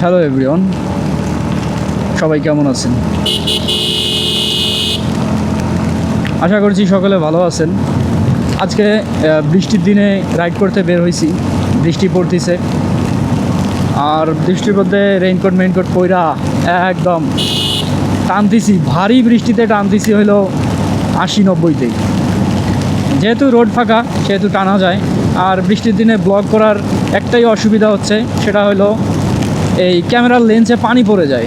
Hello everyone, সবাই কেমন আছেন? আশা করছি সকলে ভালো আছেন। আজকে বৃষ্টির দিনে রাইড করতে বের হয়েছি। বৃষ্টি পড়তেছে আর বৃষ্টির মধ্যে রেইনকোট মেইনকোট পইরা একদম টানতেছি, ভারী বৃষ্টিতে টানতেছি হলো 80-90-তে। যেহেতু রোড ফাঁকা সেহেতু টানা যায়। আর বৃষ্টির দিনে ব্লগ করার একটাই অসুবিধা হচ্ছে, সেটা হলো এই ক্যামেরার লেন্সে পানি পড়ে যায়,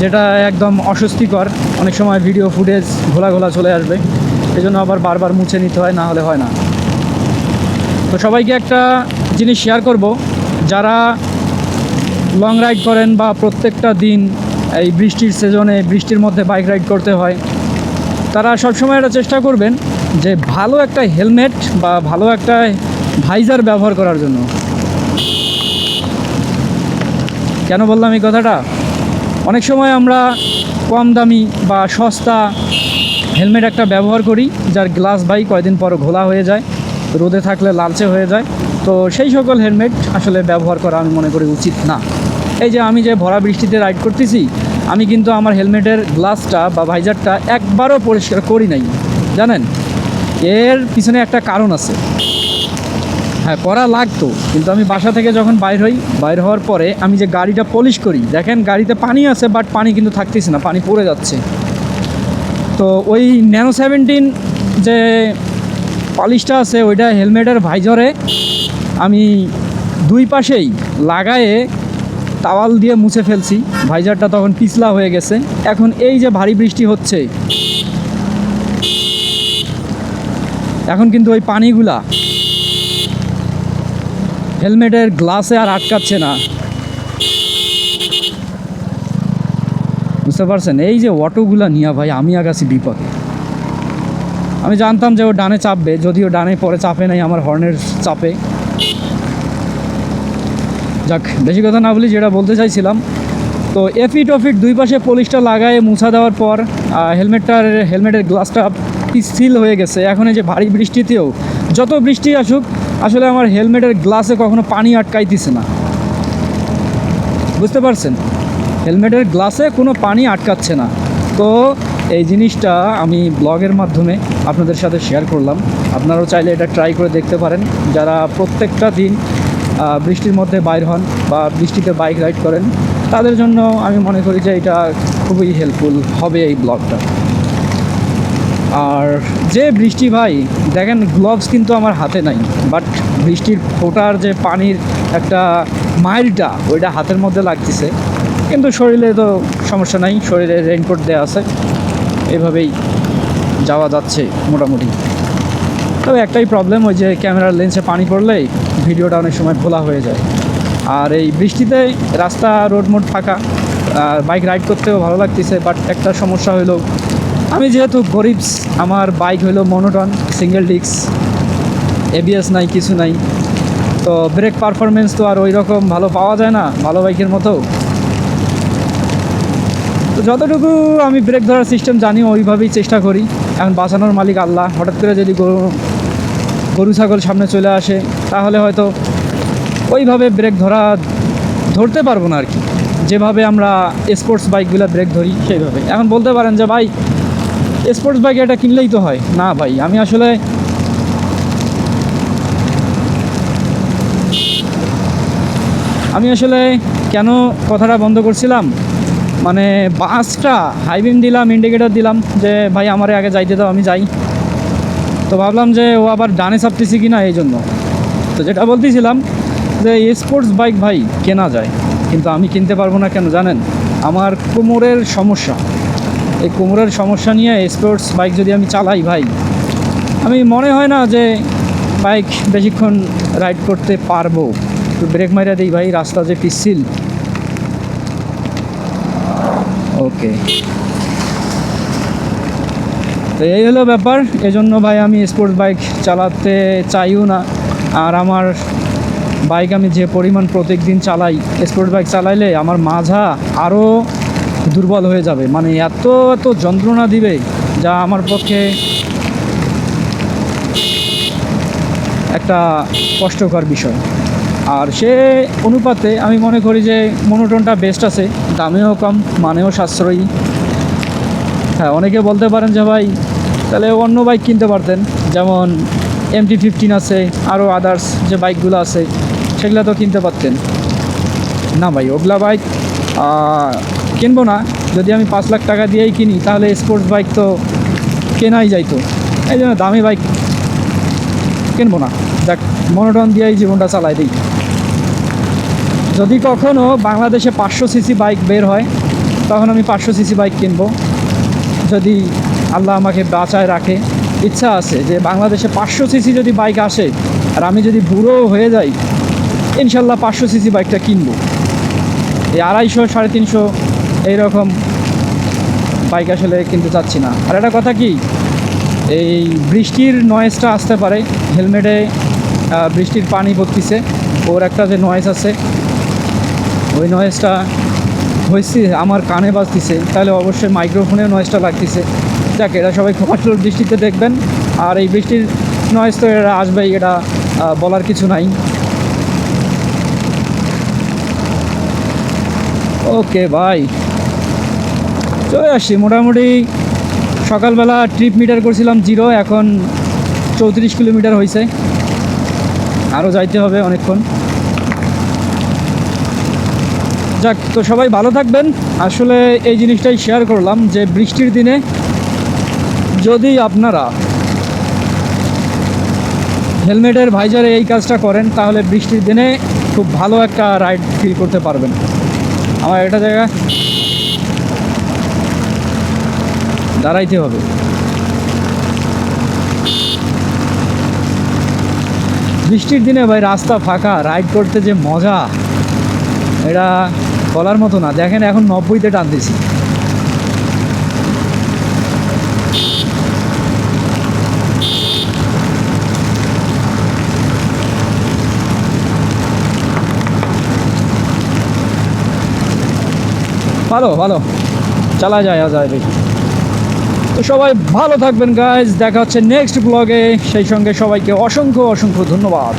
যেটা একদম অস্বস্তিকর। অনেক সময় ভিডিও ফুটেজ ঘোলা ঘোলা চলে আসবে, এই জন্য আবার বারবার মুছে নিতে হয়, না হলে হয় না। তো সবাইকে একটা জিনিস শেয়ার করব, যারা লং রাইড করেন বা প্রত্যেকটা দিন এই বৃষ্টির সিজনে বৃষ্টির মধ্যে বাইক রাইড করতে হয়, তারা সবসময় এটা চেষ্টা করবেন যে ভালো একটা হেলমেট বা ভালো একটা ভাইজার ব্যবহার করার জন্য। কেন বললাম এই কথাটা? অনেক সময় আমরা কম দামি বা সস্তা হেলমেট একটা ব্যবহার করি, যার গ্লাস কয়েকদিন পর ঘোলা হয়ে যায়, রোদে থাকলে লালচে হয়ে যায়। তো সেই সকল হেলমেট আসলে ব্যবহার করা আমি মনে করি উচিত না। এই যে আমি যে ভরা বৃষ্টিতে রাইড করতেছি, আমি কিন্তু আমার হেলমেটের গ্লাসটা বা ভাইজারটা একবারও পরিষ্কার করি নাই, জানেন? এর পিছনে একটা কারণ আছে। হ্যাঁ, করা লাগতো, কিন্তু আমি বাসা থেকে যখন বাইর হওয়ার পরে আমি যে গাড়িটা পলিশ করি, দেখেন গাড়িতে পানি আছে, বাট পানি কিন্তু থাকতেছে না, পানি পড়ে যাচ্ছে। তো ওই ন্যানো 17 যে পলিশটা আছে, ওইটা হেলমেটের ভাইজরে আমি দুই পাশেই লাগায়ে তাওয়াল দিয়ে মুছে ফেলছি। ভাইজারটা তখন পিছলা হয়ে গেছে। এখন এই যে ভারী বৃষ্টি হচ্ছে, এখন কিন্তু ওই পানিগুলা হেলমেটের গ্লাসে আর আটকাচ্ছে না, বুঝতে পারছেন? এই যে অটোগুলা নিয়ে ভাই আমি আগাছি বিপদে। আমি জানতাম যে ও ডানে চাপবে, যদিও ডানে পরে চাপে নাই, আমার হর্নের চাপে। যাক, বেশি কথা না বলি, যেটা বলতে চাইছিলাম, তো এফিট ওফিট দুই পাশে পলিশটা লাগায়ে মুছা দেওয়ার পর হেলমেটের গ্লাসটা পিছিল হয়ে গেছে। এখন এই যে ভারী বৃষ্টিতেও, যত বৃষ্টি আসুক, আসলে আমার হেলমেটের গ্লাসে কখনো পানি আটকাইতেছে না, বুঝতে পারছেন? হেলমেটের গ্লাসে কোনো পানি আটকাচ্ছে না। তো এই জিনিসটা আমি ব্লগের মাধ্যমে আপনাদের সাথে শেয়ার করলাম। আপনারাও চাইলে এটা ট্রাই করে দেখতে পারেন, যারা প্রত্যেকটা দিন বৃষ্টির মধ্যে বাইর হন বা বৃষ্টিতে বাইক রাইড করেন, তাদের জন্য আমি মনে করি যে এটা খুবই হেল্পফুল হবে এই ব্লগটা। আর যে বৃষ্টি ভাই, দেখেন গ্লোভস কিন্তু আমার হাতে নাই, বাট বৃষ্টির ফোঁটার যে পানির একটা মাইলটা, ওইটা হাতের মধ্যে লাগতেছে। কিন্তু শরীরে তো সমস্যা নাই, শরীরে রেইনকোট দেওয়া আছে, এভাবেই যাওয়া যাচ্ছে মোটামুটি। তবে একটাই প্রবলেম, ওই যে ক্যামেরার লেন্সে পানি পড়লেই ভিডিওটা অনেক সময় ভোলা হয়ে যায়। আর এই বৃষ্টিতে রাস্তা রোড মোড ফাঁকা, আর বাইক রাইড করতেও ভালো লাগতেছে। বাট একটা সমস্যা হলো, আমি যেহেতু গরিব, আমার বাইক হলো মনোটন সিঙ্গেল ডিস্ক, এবিএস নাই, কিছু নাই। তো ব্রেক পারফরমেন্স তো আর ওই রকম ভালো পাওয়া যায় না ভালো বাইকের মতো। তো যতটুকু আমি ব্রেক ধরার সিস্টেম জানি ওইভাবেই চেষ্টা করি। এখন বাঁচানোর মালিক আল্লাহ। হঠাৎ করে যদি গরু ছাগল সামনে চলে আসে, তাহলে হয়তো ওইভাবে ব্রেক ধরতে পারবো না আর কি, যেভাবে আমরা স্পোর্টস বাইকগুলো ব্রেক ধরি সেইভাবে। এখন বলতে পারেন যে ভাই, স্পোর্টস বাইক এটা কিনলেই তো হয়। না ভাই, আমি আসলে কেন কথাটা বন্ধ করছিলাম, মানে বাসটা হাইবিম দিলাম, ইন্ডিকেটর দিলাম যে ভাই আমারে আগে যাইতে দাও, আমি যাই। তো ভাবলাম যে ও আবার ডানে চাপতেছি কি না, এই জন্য। তো যেটা বলতেছিলাম যে স্পোর্টস বাইক ভাই কেনা যায়, কিন্তু আমি কিনতে পারবো না। কেন জানেন? আমার কোমরের সমস্যা। এই কোমরের সমস্যা নিয়ে স্পোর্টস বাইক যদি আমি চালাই ভাই, আমি মনে হয় না যে বাইক বেশিক্ষণ রাইড করতে পারবো। তো ব্রেক মাইরা দিই ভাই, রাস্তা যে পিচ্ছিল। ওকে, তো এই হলো ব্যাপার। এজন্য ভাই আমি স্পোর্টস বাইক চালাতে চাইও না। আর আমার বাইক আমি যে পরিমাণ প্রত্যেক দিন চালাই, স্পোর্টস বাইক চালাইলে আমার মাজা আরও দুর্বল হয়ে যাবে, মানে এত যন্ত্রণা দিবে, যা আমার পক্ষে একটা কষ্টকর বিষয়। আর সে অনুপাতে আমি মনে করি যে মনোটনটা বেস্ট আছে, দামেও কম, মানেও সাশ্রয়ী। হ্যাঁ, অনেকে বলতে পারেন যে ভাই তাহলে অন্য বাইক কিনতে পারতেন, যেমন MT-15 আছে, আরও আদার্স যে বাইকগুলো আছে সেগুলো তো কিনতে পারতেন। না ভাই, ওগুলা বাইক কিনবো না। যদি আমি 5 লাখ টাকা দিয়েই কিনি তাহলে স্পোর্টস বাইক তো কেনাই যাইতো, এই জন্য দামি বাইক কিনবো না। দেখ, মনোটন দিয়েই জীবনটা চালাই দিই। যদি কখনও বাংলাদেশে 500 সিসি বাইক বের হয় তখন আমি 500 সিসি বাইক কিনবো, যদি আল্লাহ আমাকে বাঁচায় রাখে। ইচ্ছা আছে যে বাংলাদেশে 500 সিসি যদি বাইক আসে আর আমি যদি বুড়ো হয়ে যাই, ইনশাল্লাহ 500 সিসি বাইকটা কিনবো। এই 250, 350 এইরকম বাইক আসলে কিনতে চাচ্ছি না। আর একটা কথা কি, এই বৃষ্টির নয়েজটা আসতে পারে, হেলমেটে বৃষ্টির পানি পড়তেছে, ওর একটা যে নয়েজ আছে, ওই নয়েজটা হয়েছে আমার কানে বাজতেছে, তাহলে অবশ্যই মাইক্রোফোনেও নয়েজটা লাগতেছে। যাক, এটা সবাই ক্ষমাসুলভ দৃষ্টিতে দেখবেন। আর এই বৃষ্টির নয়েজ তো এটা আসবেই, এটা বলার কিছু নাই। ওকে ভাই, চলে আসছি মোটামুটি। সকালবেলা ট্রিপ মিটার করছিলাম 0, এখন 34 কিলোমিটার হয়েছে, আরও যাইতে হবে অনেকক্ষণ। যাক, তো সবাই ভালো থাকবেন। আসলে এই জিনিসটাই শেয়ার করলাম যে বৃষ্টির দিনে যদি আপনারা হেলমেটের ভাইজারে এই কাজটা করেন তাহলে বৃষ্টির দিনে খুব ভালো একটা রাইড ফিল করতে পারবেন। আমার একটা জায়গা দাঁড়াইতে হবে। বৃষ্টির দিনে ভাই রাস্তা ফাঁকা, রাইড করতে যে মজা, এটা বলার মতো না। দেখেন এখন 90-তে টানতেছি। ভালো ভালো চালা যায় ভাই। তো সবাই ভালো থাকবেন গাইজ, দেখা হচ্ছে নেক্সট ব্লগে। সেই সঙ্গে সবাইকে অসংখ্য অসংখ্য ধন্যবাদ।